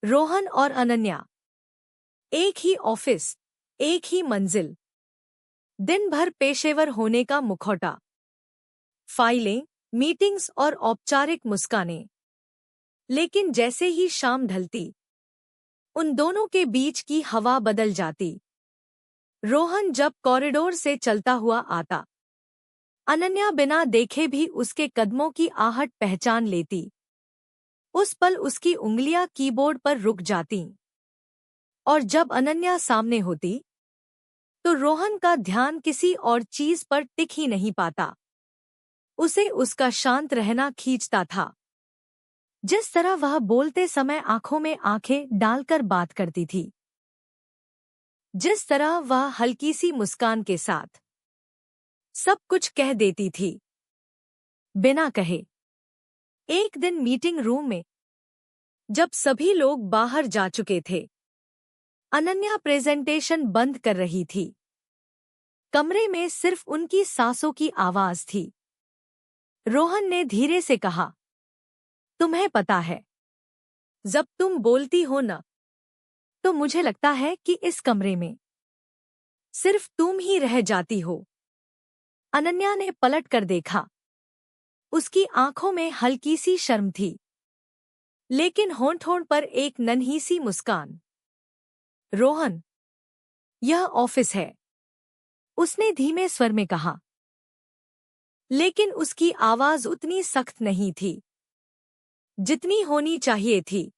रोहन और अनन्या, एक ही ऑफिस, एक ही मंजिल, दिन भर पेशेवर होने का मुखौटा, फाइलें, मीटिंग्स और औपचारिक मुस्कानें। लेकिन जैसे ही शाम ढलती, उन दोनों के बीच की हवा बदल जाती। रोहन जब कॉरिडोर से चलता हुआ आता, अनन्या बिना देखे भी उसके कदमों की आहट पहचान लेती। उस पल उसकी उंगलियां कीबोर्ड पर रुक जातीं। और जब अनन्या सामने होती, तो रोहन का ध्यान किसी और चीज पर टिक ही नहीं पाता। उसे उसका शांत रहना खींचता था। जिस तरह वह बोलते समय आंखों में आंखें डालकर बात करती थी, जिस तरह वह हल्की सी मुस्कान के साथ सब कुछ कह देती थी, बिना कहे। एक दिन मीटिंग रूम में, जब सभी लोग बाहर जा चुके थे, अनन्या प्रेजेंटेशन बंद कर रही थी। कमरे में सिर्फ उनकी सांसों की आवाज थी। रोहन ने धीरे से कहा, तुम्हें पता है, जब तुम बोलती हो न, तो मुझे लगता है कि इस कमरे में सिर्फ तुम ही रह जाती हो। अनन्या ने पलट कर देखा। उसकी आंखों में हल्की सी शर्म थी, लेकिन होंठ-होंठ पर एक नन्ही सी मुस्कान। रोहन, यह ऑफिस है, उसने धीमे स्वर में कहा। लेकिन उसकी आवाज उतनी सख्त नहीं थी जितनी होनी चाहिए थी,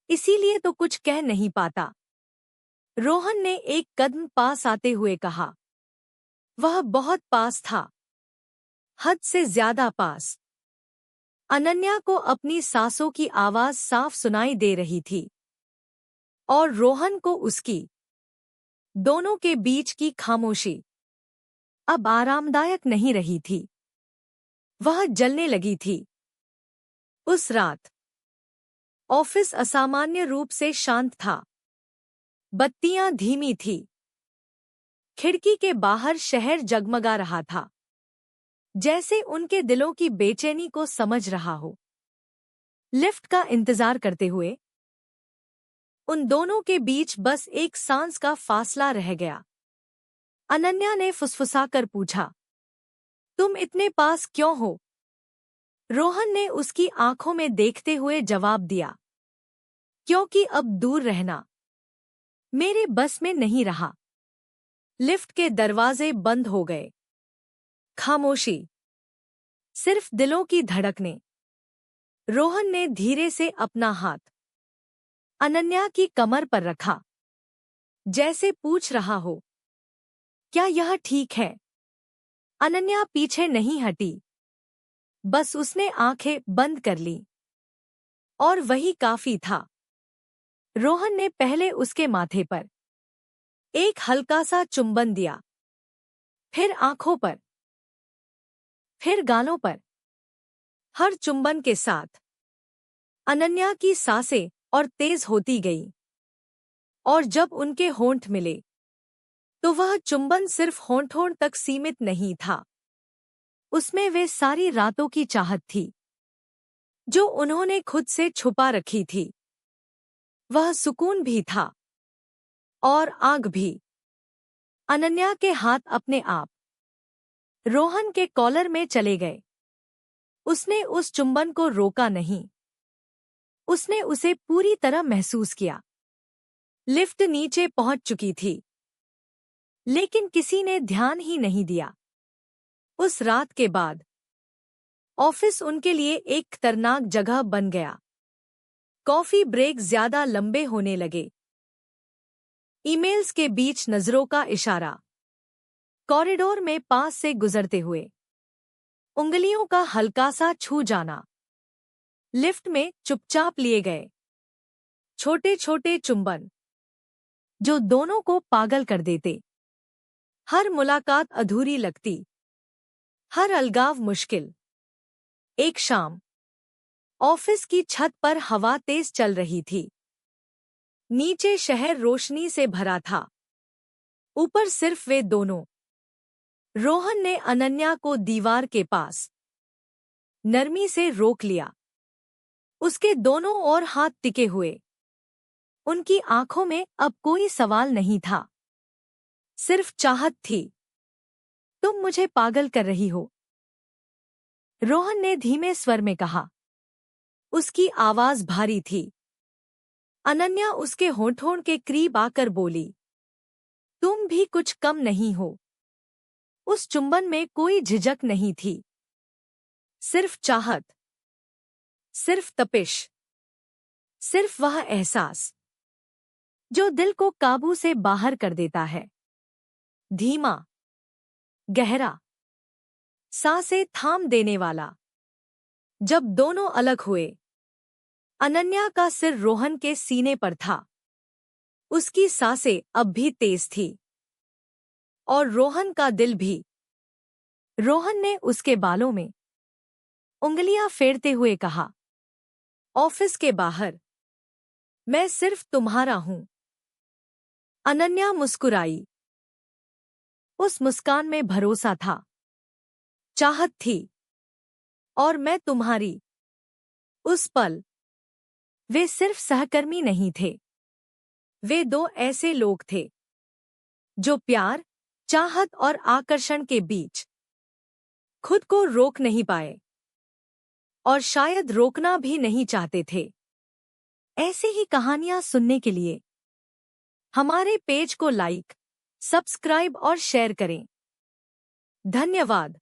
इसीलिए तो कुछ कह नहीं पाता। रोहन ने एक कदम पास आते हुए कहा। वह बहुत पास था, हद से ज्यादा पास। अनन्या को अपनी सांसों की आवाज साफ सुनाई दे रही थी, और रोहन को उसकी। दोनों के बीच की खामोशी अब आरामदायक नहीं रही थी, वह जलने लगी थी। उस रात ऑफिस असामान्य रूप से शांत था। बत्तियां धीमी थी। खिड़की के बाहर शहर जगमगा रहा था, जैसे उनके दिलों की बेचैनी को समझ रहा हो। लिफ्ट का इंतजार करते हुए उन दोनों के बीच बस एक सांस का फासला रह गया। अनन्या ने फुसफुसाकर पूछा, तुम इतने पास क्यों हो? रोहन ने उसकी आंखों में देखते हुए जवाब दिया, क्योंकि अब दूर रहना मेरे बस में नहीं रहा। लिफ्ट के दरवाजे बंद हो गए। खामोशी, सिर्फ दिलों की धड़कनें। रोहन ने धीरे से अपना हाथ अनन्या की कमर पर रखा, जैसे पूछ रहा हो, क्या यह ठीक है? अनन्या पीछे नहीं हटी, बस उसने आंखें बंद कर लीं। और वही काफी था। रोहन ने पहले उसके माथे पर एक हल्का सा चुंबन दिया, फिर आंखों पर, फिर गालों पर। हर चुंबन के साथ अनन्या की सांसें और तेज होती गईं। और जब उनके होंठ मिले, तो वह चुंबन सिर्फ होंठों तक सीमित नहीं था। उसमें वे सारी रातों की चाहत थी, जो उन्होंने खुद से छुपा रखी थी। वह सुकून भी था, और आग भी। अनन्या के हाथ अपने आप रोहन के कॉलर में चले गए। उसने उस चुंबन को रोका नहीं, उसने उसे पूरी तरह महसूस किया। लिफ्ट नीचे पहुंच चुकी थी, लेकिन किसी ने ध्यान ही नहीं दिया। उस रात के बाद ऑफिस उनके लिए एक खतरनाक जगह बन गया। कॉफी ब्रेक ज्यादा लंबे होने लगे। ईमेल्स के बीच नजरों का इशारा। कॉरिडोर में पास से गुजरते हुए उंगलियों का हल्का सा छू जाना। लिफ्ट में चुपचाप लिए गए छोटे छोटे चुंबन, जो दोनों को पागल कर देते। हर मुलाकात अधूरी लगती, हर अलगाव मुश्किल। एक शाम ऑफिस की छत पर हवा तेज चल रही थी। नीचे शहर रोशनी से भरा था, ऊपर सिर्फ वे दोनों। रोहन ने अनन्या को दीवार के पास नरमी से रोक लिया। उसके दोनों ओर हाथ टिके हुए। उनकी आंखों में अब कोई सवाल नहीं था, सिर्फ चाहत थी। तुम मुझे पागल कर रही हो, रोहन ने धीमे स्वर में कहा। उसकी आवाज भारी थी। अनन्या उसके होठों के करीब आकर बोली, तुम भी कुछ कम नहीं हो। उस चुंबन में कोई झिझक नहीं थी, सिर्फ चाहत, सिर्फ तपिश, सिर्फ वह एहसास जो दिल को काबू से बाहर कर देता है। धीमा, गहरा, सांसें थाम देने वाला। जब दोनों अलग हुए, अनन्या का सिर रोहन के सीने पर था। उसकी सांसें अब भी तेज थी और रोहन का दिल भी। रोहन ने उसके बालों में उंगलियां फेरते हुए कहा, ऑफिस के बाहर मैं सिर्फ तुम्हारा हूं। अनन्या मुस्कुराई। उस मुस्कान में भरोसा था, चाहत थी, और मैं तुम्हारी। उस पल वे सिर्फ सहकर्मी नहीं थे, वे दो ऐसे लोग थे जो प्यार, चाहत और आकर्षण के बीच खुद को रोक नहीं पाए और शायद रोकना भी नहीं चाहते थे। ऐसे ही कहानियां सुनने के लिए हमारे पेज को लाइक, सब्सक्राइब और शेयर करें। धन्यवाद।